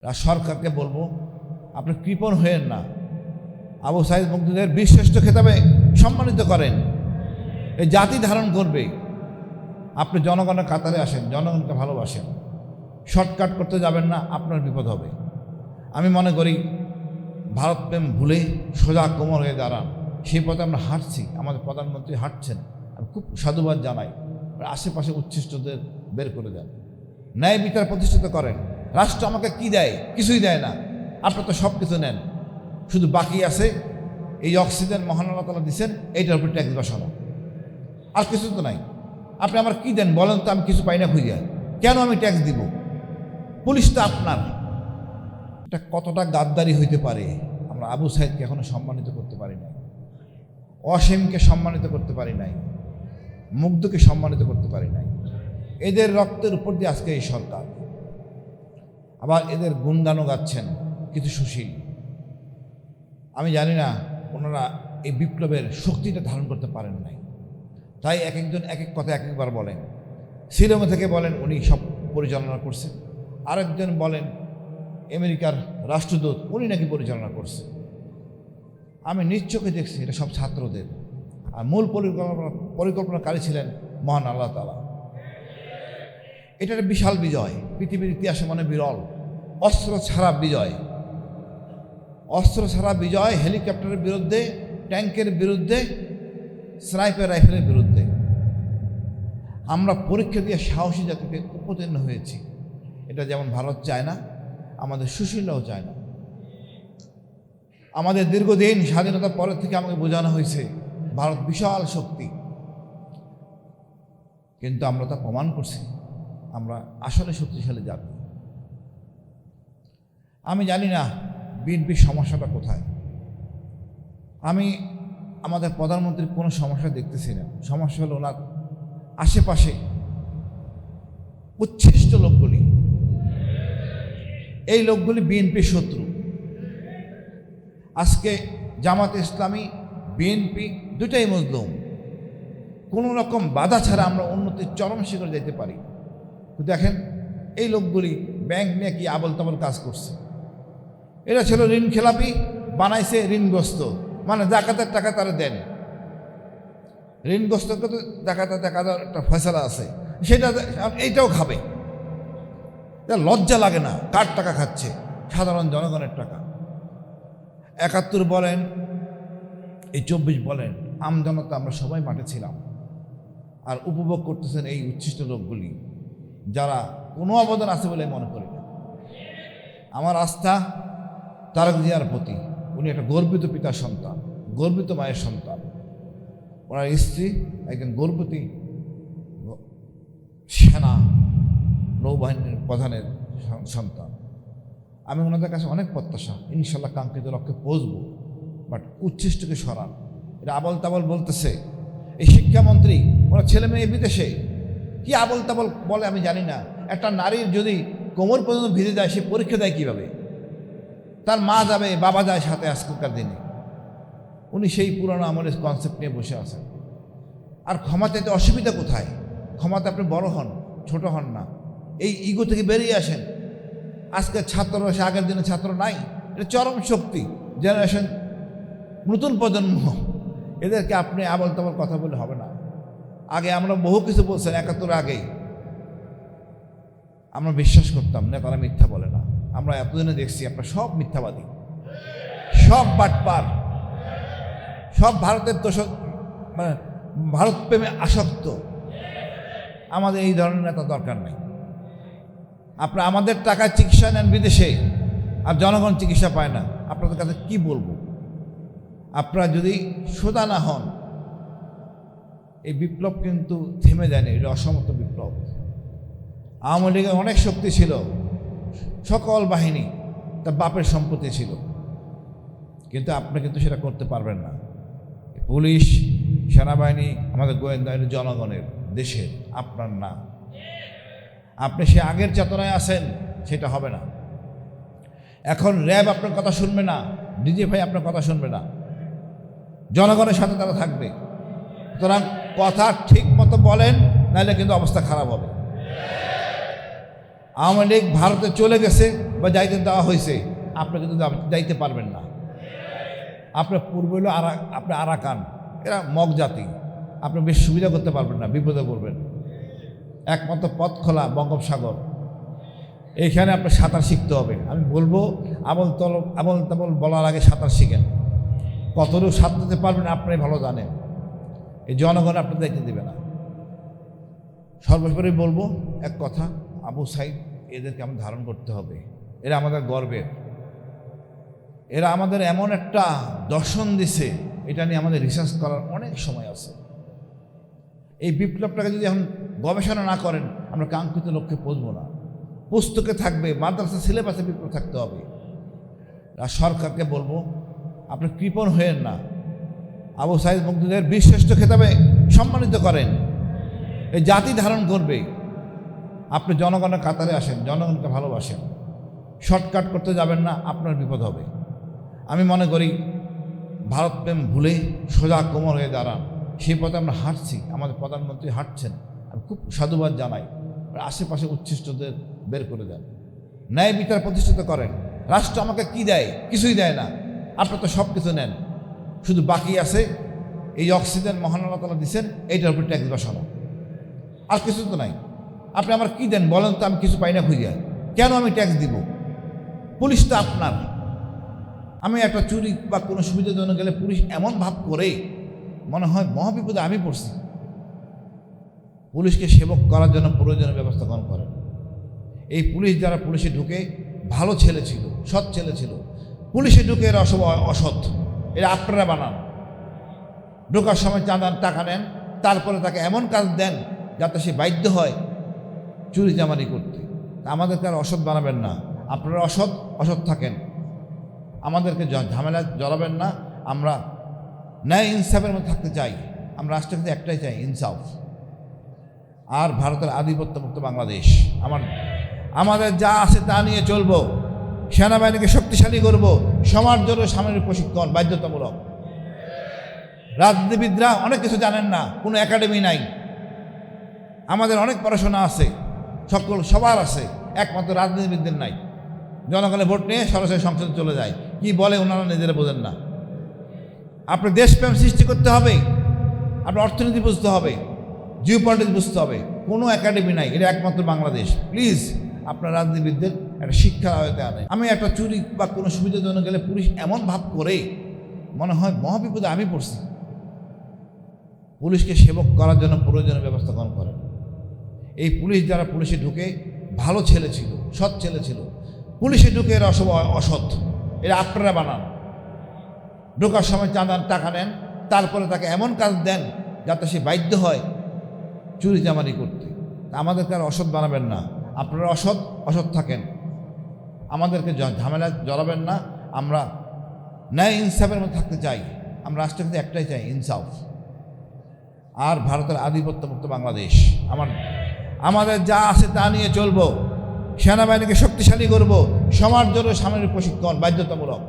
সরকারকে বলবো, আপনি কৃপণ হয়েন না, আবু সাঈদ মুগ্ধদের বীরশ্রেষ্ঠ খেতাবে সম্মানিত করেন। এই জাতি ধারণ করবে। আপনি জনগণের কাতারে আসেন, জনগণকে ভালোবাসেন, শর্টকাট করতে যাবেন না, আপনার বিপদ হবে। আমি মনে করি ভারতপ্রেম ভুলে সোজা কোমর হয়ে দাঁড়ান, সেই পথে আমরা হাঁটছি, আমাদের প্রধানমন্ত্রী হাঁটছেন। আমি খুব সাধুবাদ জানাই। আশেপাশে উচ্ছিষ্টদের বের করে দেন, ন্যায় বিচার প্রতিষ্ঠিত করেন। রাষ্ট্র আমাকে কি দেয়? কিছুই দেয় না। আপনার তো সব কিছু নেন, শুধু বাকি আছে এই অক্সিজেন মহান আল্লাহ তাআলা দিচ্ছেন, এইটার উপর ট্যাক্স বসানো, আর কিছু তো নাই। আপনি আমার কি দেন বলেন তো? আমি কিছু পাই না খুঁজে, কেন আমি ট্যাক্স দিব? পুলিশ তো আপনার। এটা কতটা গাদ্দারি হইতে পারে? আমরা আবু সাঈদকে এখনো সম্মানিত করতে পারি নাই, অসীমকে সম্মানিত করতে পারি নাই, মুগ্ধকে সম্মানিত করতে পারি নাই। এদের রক্তের উপর দিয়ে আজকে এই সরকার। আবার এদের গুণগানও গাচ্ছেন কিছু সুশীল। আমি জানি না ওনারা এই বিপ্লবের শক্তিটা ধারণ করতে পারেন নাই, তাই এক একজন এক এক কথা এক একবার বলেন। শিলং থেকে বলেন উনি সব পরিচালনা করছেন, আরেকজন বলেন আমেরিকার রাষ্ট্রদূত উনি নাকি পরিচালনা করছে। আমি নিজ চোখে দেখছি এটা সব ছাত্রদের, আর মূল পরিকল্পনাকারী ছিলেন মহান আল্লাহ তাআলা। এটা একটা বিশাল বিজয়, পৃথিবীর ইতিহাসে মনে বিরল। অস্ত্র ছাড়া বিজয়, অস্ত্র ছাড়া বিজয়, হেলিকপ্টারের বিরুদ্ধে, ট্যাঙ্কের বিরুদ্ধে, স্নাইপার রাইফেলের বিরুদ্ধে। আমরা পরীক্ষা দিয়ে সাহসী জাতিতে উপতীর্ণ হয়েছি। এটা যেমন ভারত চায় না, আমাদের সুশীলরাও চায় না। আমাদের দীর্ঘদিন স্বাধীনতার পরের থেকে আমাকে বোঝানো হয়েছে ভারত বিশাল শক্তি, কিন্তু আমরা তা প্রমাণ করছি আমরা আসলে শক্তিশালী জাতি। আমি জানি না বিএনপির সমস্যাটা কোথায়। আমি আমাদের প্রধানমন্ত্রীর কোনো সমস্যা দেখতেছি না। সমস্যা হলো ওনার আশেপাশে উচ্ছিষ্ট লোকগুলি। এই লোকগুলি বিএনপির শত্রু। আজকে জামাতে ইসলামী, বিএনপি দুটাই মজলুম। কোনো রকম বাধা ছাড়া আমরা উন্নতির চরম শিখরে যেতে পারি। দেখেন এই লোকগুলি ব্যাংক নিয়ে কি আবল তাবল কাজ করছে। এরা ছিল ঋণ খেলাপি, বানাইছে ঋণগ্রস্ত, মানে জাকাতের টাকা তারা দেন। ঋণগ্রস্তকে তো জাকাতের টাকা দেওয়ার একটা ফয়সালা আছে, সেটা এইটাও খাবে। লজ্জা লাগে না? কার টাকা খাচ্ছে? সাধারণ জনগণের টাকা। ৭১ বলেন, এই ২৪ বলেন, আমজনতা আমরা সবাই মাঠে ছিলাম, আর উপভোগ করতেছেন এই উচ্ছিষ্ট লোকগুলি, যারা কোনো অবদান আছে বলে মনে করি না। আমার আস্থা তারেক জিয়ার প্রতি। উনি একটা গর্বিত পিতার সন্তান, গর্বিত মায়ের সন্তান। ওনার স্ত্রী একজন গর্বিতী সেনা নৌবাহিনীর প্রধানের সন্তান। আমি ওনাদের কাছে অনেক প্রত্যাশা, ইনশাল্লাহ কাঙ্ক্ষিত লক্ষ্যে পৌঁছব। বাট উচ্ছিষ্টকে সরান। এটা আবল তাবল বলতেছে এই শিক্ষামন্ত্রী। ওনার ছেলে মেয়ে বিদেশে, কি আবল তাবল বলে আমি জানি না। একটা নারীর যদি কোমর পর্যন্ত ভিজে যায়, সে পরীক্ষা দেয় কীভাবে? তার মা যাবে, বাবা যায় সাথে আজকালকার দিনে। উনি সেই পুরনো আমলের কনসেপ্ট নিয়ে বসে আছেন। আর ক্ষমা চাইতে অসুবিধা কোথায়? ক্ষমাতে আপনি বড় হন, ছোট হন না। এই ইগো থেকে বেরিয়ে আসেন। আজকের ছাত্র সে আগের দিনে ছাত্র নাই। এটা চরম শক্তি, জেনারেশন, নতুন প্রজন্ম। এদেরকে আপনি আবল তাবল কথা বলে হবে না। আগে আমরা বহু কিছু বলছেন, ৭১ আগেই আমরা বিশ্বাস করতাম না, তারা মিথ্যা বলে না। আমরা এতদিনে দেখছি আপনারা সব মিথ্যাবাদী, সব বাটপার, সব ভারতের দোষক, মানে ভারত প্রেমে আসক্ত। আমাদের এই ধরনের নেতা দরকার নেই। আপনারা আমাদের টাকায় চিকিৎসা নেন বিদেশে, আর জনগণ চিকিৎসা পায় না। আপনাদের কাছে কি বলবো? আপনারা যদি সোজা না হন, এই বিপ্লব কিন্তু থেমে যায়নি। এটা অসমত বিপ্লব। আওয়ামী লীগের অনেক শক্তি ছিল, সকল বাহিনী তার বাপের সম্পত্তি ছিল, কিন্তু আপনি কিন্তু সেটা করতে পারবেন না। পুলিশ, সেনাবাহিনী, আমাদের গোয়েন্দা, জনগণের, দেশের, আপনার না। আপনি সে আগের চেতনায় আছেন, সেটা হবে না। এখন র্যাব আপনার কথা শুনবে না, ডিজিএফআই আপনার কথা শুনবে না, জনগণের সাথে তারা থাকবে। সুতরাং কথা ঠিক মতো বলেন, নাহলে কিন্তু অবস্থা খারাপ হবে। আওয়ামী লীগ ভারতে চলে গেছে, বা যাইতে দেওয়া হয়েছে, আপনি কিন্তু যাইতে পারবেন না। আপনার পূর্বে হলো আপনি আরাকান, এরা মগ জাতি, আপনি বেশ সুবিধা করতে পারবেন না, বিপদে পড়বেন। একমাত্র পথ খোলা বঙ্গোপসাগর, এইখানে আপনার সাঁতার শিখতে হবে। আমি বলবো আবল তাবল বলার আগে সাঁতার শিখেন। কতটুকু সাঁতরাতে পারবেন আপনি ভালো জানেন, এই জনগণ আপনি দেখতে দেবে না। সর্বোপরি বলবো এক কথা, আবু সাইদ এদেরকে আমাদের ধারণ করতে হবে। এরা আমাদের গর্বের, এরা আমাদের এমন একটা দর্শন দিছে, এটা নিয়ে আমাদের রিসার্চ করার অনেক সময় আছে। এই বিপ্লবটাকে যদি এখন গবেষণা না করেন, আমরা কাঙ্ক্ষিত লক্ষ্যে পৌঁছবো না। পুস্তকে থাকবে, মাদ্রাসা সিলেবাসে বিপ্লব থাকতে হবে। আর সরকারকে বলবো, আপনি কৃপণ হয়েন না, আবু সাইদ মুক্তিযুদ্ধের বীরশ্রেষ্ঠ খেতাবে সম্মানিত করেন। এই জাতি ধারণ করবে। আপনি জনগণের কাতারে আসেন, জনগণকে ভালোবাসেন, শর্টকাট করতে যাবেন না, আপনার বিপদ হবে। আমি মনে করি ভারতপ্রেম ভুলে সোজা কোমর হয়ে দাঁড়ান, সেই পথে আমরা হাঁটছি, আমাদের প্রধানমন্ত্রী হাঁটছেন। আমি খুব সাধুবাদ জানাই। আশেপাশে উচ্ছিষ্টদের বের করে দেন, ন্যায় বিচার প্রতিষ্ঠিত করেন। রাষ্ট্র আমাকে কি দেয়? কিছুই দেয় না। আপনার তো সব কিছু নেন, শুধু বাকি আছে এই অক্সিজেন মহান আল্লাহ তাআলা দিচ্ছেন, এইটার উপর ট্যাক্স বসানো, আর কিছু তো নাই। আপনি আমার কি দেন বলেন তো? আমি কিছু পাই না খুঁজে, কেন আমি ট্যাক্স দিব? পুলিশ তো আপনার। আমি একটা চুরি বা কোনো সুবিধার জন্য গেলে পুলিশ এমন ভাব করে মনে হয় মহাবিপদে আমি পড়ছি। পুলিশকে সেবক করার জন্য প্রয়োজনীয় ব্যবস্থা গ্রহণ করেন। এই পুলিশ যারা পুলিশে ঢুকে ভালো ছেলে ছিল, সৎ ছেলে ছিল, পুলিশে ঢুকে এরা অসৎ, এরা আপনারা বানান। ঢোকার সময় চাঁদার টাকা নেন, তারপরে তাকে এমন কাজ দেন যাতে সে বাধ্য হয় চুরি চামারি করতে। আমাদেরকে আর অসৎ বানাবেন না। আপনারা অসৎ থাকেন, আমাদেরকে ঝামেলা জড়াবেন না। আমরা ন্যায় ইনসাফের মধ্যে থাকতে চাই। আমরা রাষ্ট্রের কাছে একটাই চাই, ইনসাফ। আর ভারতের আধিপত্যমুক্ত বাংলাদেশ। আমাদের যা আছে তা নিয়ে চলবো। সেনাবাহিনীকে শক্তিশালী করব, সমাজ জন্য সামরিক প্রশিক্ষণ বাধ্যতামূলক। রাজনীতিবিদরা অনেক কিছু জানেন না, কোনো একাডেমি নাই। আমাদের অনেক পড়াশোনা আছে, সবার আছে, একমাত্র রাজনীতিবিদদের নাই। জনগণের ভোট নিয়ে সরাসরি সংসদে চলে যায়, কি বলে ওনারা নিজেরা বোঝেন না। আপনার দেশপ্রেম সৃষ্টি করতে হবে, আপনার অর্থনীতি বুঝতে হবে, জিও পলিটিক্স বুঝতে হবে। কোনো একাডেমি নাই, এটা একমাত্র বাংলাদেশ। প্লিজ আপনার রাজনীতিবিদদের একটা শিক্ষার আয়তে আনে। আমি একটা চুরি বা কোনো সুবিধার জন্য গেলে পুলিশ এমন ভাব করে মনে হয় মহাবিপদে আমি পড়ছি। পুলিশকে সেবক করার জন্য প্রয়োজনীয় ব্যবস্থা গ্রহণ করেন। এই পুলিশ যারা পুলিশে ঢুকে ভালো ছেলে ছিল, সৎ ছেলে ছিল, পুলিশে ঢুকে এরা অসৎ, এরা আপনারা বানান। ঢোকার সময় চাঁদার টাকা নেন, তারপরে তাকে এমন কাজ দেন যাতে সে বাধ্য হয় চুরি চামারি করতে। আমাদেরকে আর অসৎ বানাবেন না। আপনারা অসৎ থাকেন, আমাদেরকে ঝামেলা জড়াবেন না। আমরা ন্যায় ইনসাফের মধ্যে থাকতে চাই। আমরা রাষ্ট্রের কাছে একটাই চাই, ইনসাফ। আর ভারতের আধিপত্যমুক্ত বাংলাদেশ। আমাদের যা আছে তা নিয়ে চলবো। সেনাবাহিনীকে শক্তিশালী করব, সমাজ জন্য সামরিক প্রশিক্ষণ বাধ্যতামূলক।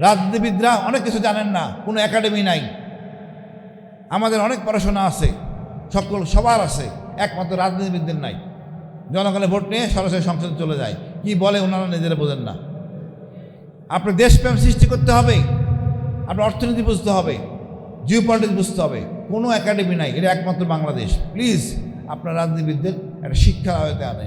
রাজনীতিবিদরা অনেক কিছু জানেন না, কোনো একাডেমি নাই। আমাদের অনেক পড়াশোনা আছে, সবার আছে, একমাত্র রাজনীতিবিদদের নাই। জনগণের ভোট নিয়ে সরাসরি সংসদে চলে যায়, কি বলে ওনারা নিজেরা বোঝেন না। আপনার দেশপ্রেম সৃষ্টি করতে হবে, আপনার অর্থনীতি বুঝতে হবে, জিও পলিটিক্স বুঝতে হবে। কোনো একাডেমি নাই, এটা একমাত্র বাংলাদেশ। প্লিজ আপনার রাজনীতিবিদদের একটা শিক্ষার আয়তে আনে।